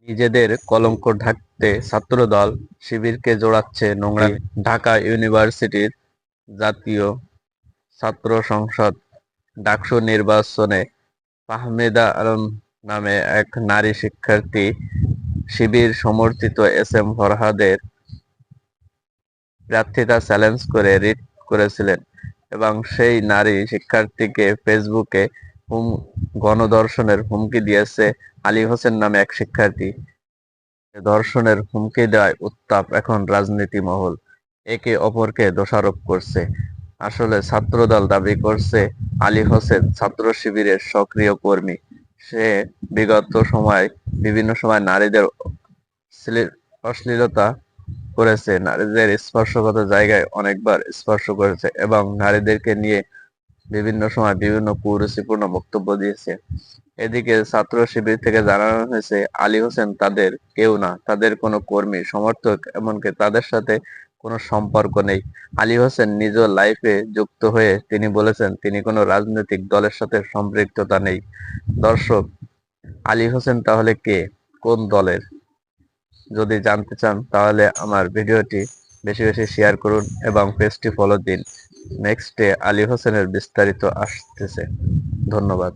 নিজেদের কলঙ্ক ঢাকতে ছাত্রদল শিবিরকে জড়াচ্ছে নোংরামি। ঢাকা ইউনিভার্সিটির জাতীয় ছাত্র সংসদ ডাকসু নির্বাচনে ফাহমিদা আলম নামে এক নারী শিক্ষার্থী শিবির সমর্থিত এস এম ফরহাদের প্রার্থিতা চ্যালেঞ্জ করে রিট করেছিলেন এবং সেই নারী শিক্ষার্থীকে ফেসবুকে গণধর্ষণের হুমকি দিয়েছে আলী হোসেন নামে এক শিক্ষার্থী। ধর্ষণের হুমকি দেওয়ায় উত্তাপ এখন রাজনীতি মহল একে অপরকে দোষারোপ করছে। আসলে ছাত্রদল দাবি করছে আলী হোসেন ছাত্র শিবিরের সক্রিয় কর্মী। সে বিগত সময় বিভিন্ন সময় নারীদের অশ্লীলতা করেছে, নারীদের স্পর্শগত জায়গায় অনেকবার স্পর্শ করেছে এবং নারীদেরকে নিয়ে বিভিন্ন সময় বিভিন্ন কুরুচিপূর্ণ বক্তব্য দিয়েছে। এদিকে ছাত্র শিবির থেকে জানানো হয়েছে আলী হোসেন তাদের কেউ না, তাদের কোনো কর্মী সমর্থক, এমনকি তাদের সাথে কোনো সম্পর্ক নেই। আলী হোসেন নিজ লাইফে যুক্ত হয়ে তিনি বলেছেন তিনি কোনো রাজনৈতিক দলের সাথে সম্পৃক্ততা নেই। দর্শক, আলী হোসেন তাহলে কে, কোন দলের? যদি জানতে চান তাহলে আমার ভিডিওটি বেশি বেশি শেয়ার করুন এবং পেজটি ফলো দিন। নেক্সটে আলী হোসেনের বিস্তারিত আসতেছে। ধন্যবাদ।